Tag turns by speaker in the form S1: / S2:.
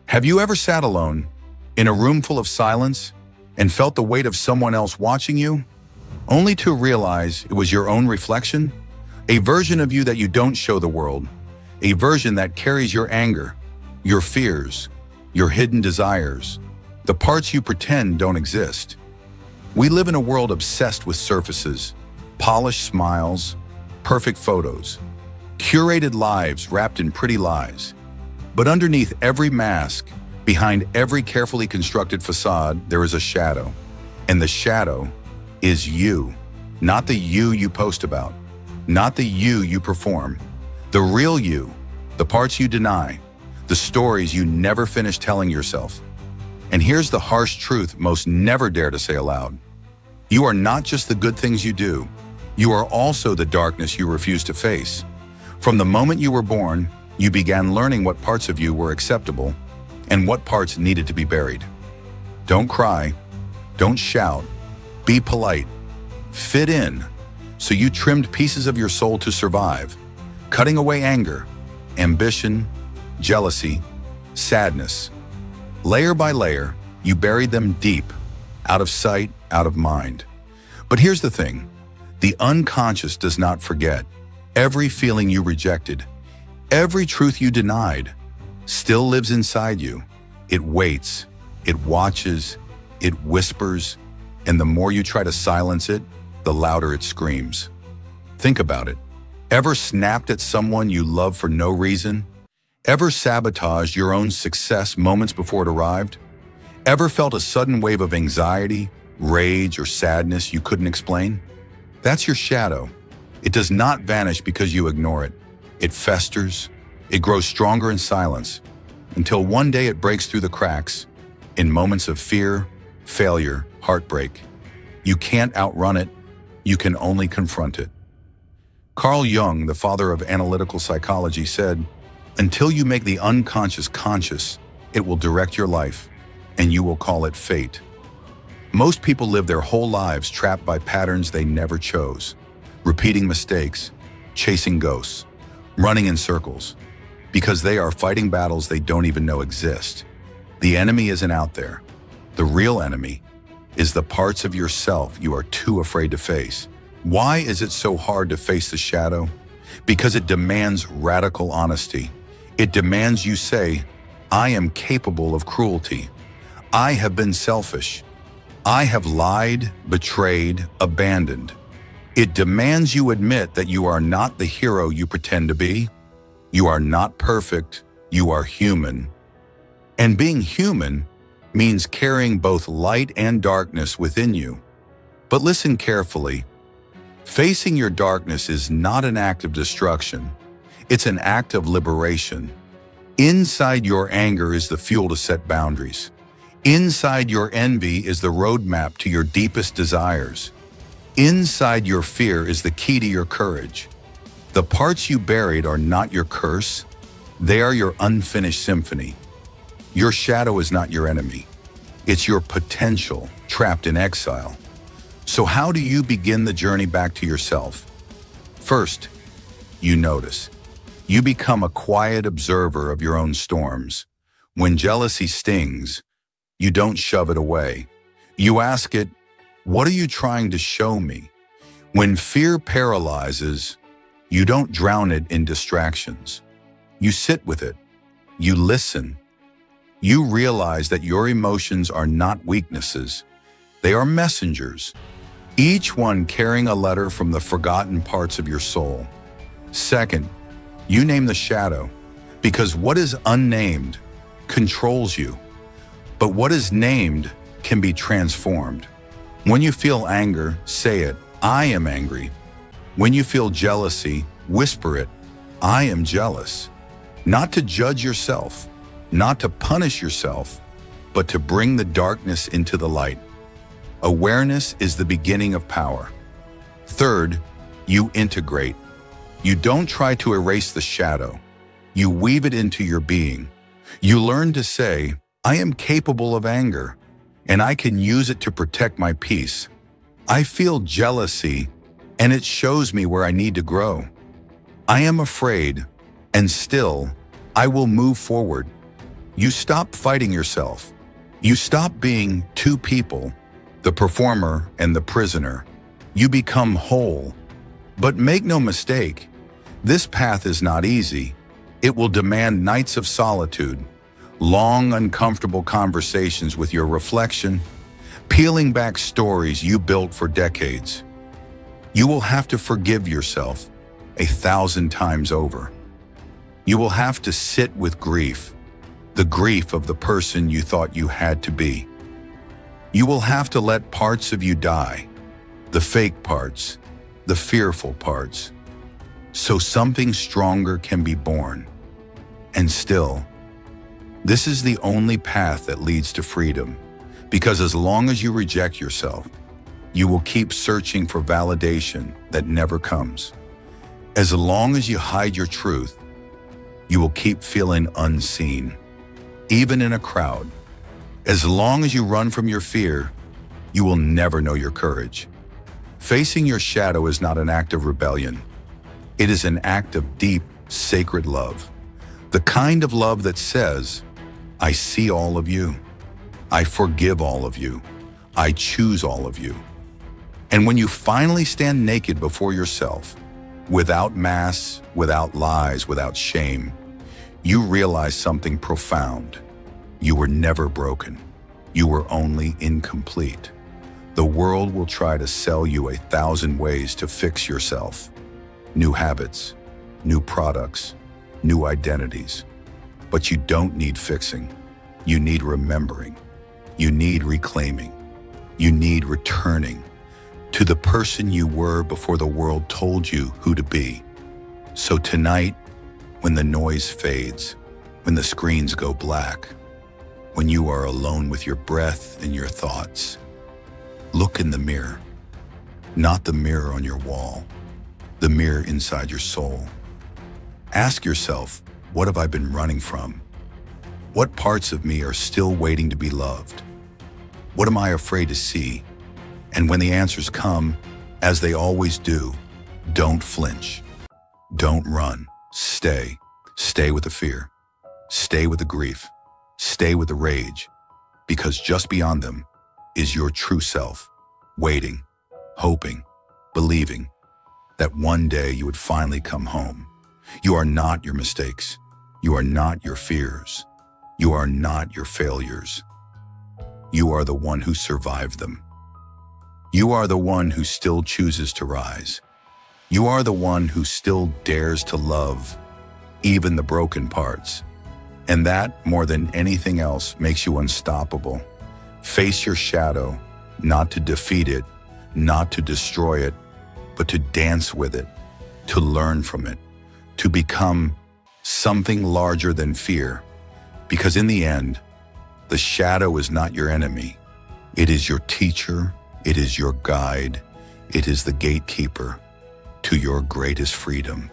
S1: Have you ever sat alone, in a room full of silence, and felt the weight of someone else watching you, only to realize it was your own reflection? A version of you that you don't show the world, a version that carries your anger, your fears, your hidden desires, the parts you pretend don't exist. We live in a world obsessed with surfaces, polished smiles, perfect photos, curated lives wrapped in pretty lies. But underneath every mask, behind every carefully constructed facade, there is a shadow. And the shadow is you, not the you post about, not the you perform, the real you, the parts you deny, the stories you never finish telling yourself. And here's the harsh truth most never dare to say aloud. You are not just the good things you do, you are also the darkness you refuse to face. From the moment you were born, you began learning what parts of you were acceptable and what parts needed to be buried. Don't cry, don't shout, be polite, fit in. So you trimmed pieces of your soul to survive, cutting away anger, ambition, jealousy, sadness. Layer by layer, you buried them deep, out of sight, out of mind. But here's the thing, the unconscious does not forget. Every feeling you rejected, every truth you denied, still lives inside you. It waits, it watches, it whispers, and the more you try to silence it, the louder it screams. Think about it. Ever snapped at someone you love for no reason? Ever sabotaged your own success moments before it arrived? Ever felt a sudden wave of anxiety, rage, or sadness you couldn't explain? That's your shadow. It does not vanish because you ignore it. It festers, it grows stronger in silence, until one day it breaks through the cracks, in moments of fear, failure, heartbreak. You can't outrun it, you can only confront it. Carl Jung, the father of analytical psychology, said, "Until you make the unconscious conscious, it will direct your life, and you will call it fate." Most people live their whole lives trapped by patterns they never chose, repeating mistakes, chasing ghosts, running in circles, because they are fighting battles they don't even know exist. The enemy isn't out there. The real enemy is the parts of yourself you are too afraid to face. Why is it so hard to face the shadow? Because it demands radical honesty. It demands you say, "I am capable of cruelty. I have been selfish. I have lied, betrayed, abandoned." It demands you admit that you are not the hero you pretend to be. You are not perfect, you are human. And being human means carrying both light and darkness within you. But listen carefully. Facing your darkness is not an act of destruction. It's an act of liberation. Inside your anger is the fuel to set boundaries. Inside your envy is the roadmap to your deepest desires. Inside your fear is the key to your courage. The parts you buried are not your curse. They are your unfinished symphony. Your shadow is not your enemy. It's your potential trapped in exile. So how do you begin the journey back to yourself? First, you notice. You become a quiet observer of your own storms. When jealousy stings, you don't shove it away. You ask it, "What are you trying to show me?" When fear paralyzes, you don't drown it in distractions. You sit with it. You listen. You realize that your emotions are not weaknesses. They are messengers, each one carrying a letter from the forgotten parts of your soul. Second, you name the shadow, because what is unnamed controls you, but what is named can be transformed. When you feel anger, say it, "I am angry." When you feel jealousy, whisper it, "I am jealous." Not to judge yourself, not to punish yourself, but to bring the darkness into the light. Awareness is the beginning of power. Third, you integrate. You don't try to erase the shadow. You weave it into your being. You learn to say, "I am capable of anger, and I can use it to protect my peace. I feel jealousy, and it shows me where I need to grow. I am afraid, and still, I will move forward." You stop fighting yourself. You stop being two people, the performer and the prisoner. You become whole. But make no mistake, this path is not easy. It will demand nights of solitude, long, uncomfortable conversations with your reflection, peeling back stories you built for decades. You will have to forgive yourself 1,000 times over. You will have to sit with grief, the grief of the person you thought you had to be. You will have to let parts of you die, the fake parts, the fearful parts, so something stronger can be born. And still, this is the only path that leads to freedom, because as long as you reject yourself, you will keep searching for validation that never comes. As long as you hide your truth, you will keep feeling unseen, even in a crowd. As long as you run from your fear, you will never know your courage. Facing your shadow is not an act of rebellion. It is an act of deep, sacred love. The kind of love that says, I see all of you. I forgive all of you. I choose all of you. And when you finally stand naked before yourself, without masks, without lies, without shame, you realize something profound. You were never broken. You were only incomplete. The world will try to sell you 1,000 ways to fix yourself. New habits, new products, new identities. But you don't need fixing. You need remembering. You need reclaiming. You need returning to the person you were before the world told you who to be. So tonight, when the noise fades, when the screens go black, when you are alone with your breath and your thoughts, look in the mirror, not the mirror on your wall, the mirror inside your soul. Ask yourself, what have I been running from? What parts of me are still waiting to be loved? What am I afraid to see? And when the answers come, as they always do, don't flinch. Don't run. Stay. Stay with the fear. Stay with the grief. Stay with the rage. Because just beyond them is your true self, waiting, hoping, believing that one day you would finally come home. You are not your mistakes. You are not your fears. You are not your failures. You are the one who survived them. You are the one who still chooses to rise. You are the one who still dares to love, even the broken parts. And that, more than anything else, makes you unstoppable. Face your shadow, not to defeat it, not to destroy it, but to dance with it, to learn from it, to become something larger than fear. Because in the end, the shadow is not your enemy. It is your teacher. It is your guide. It is the gatekeeper to your greatest freedom.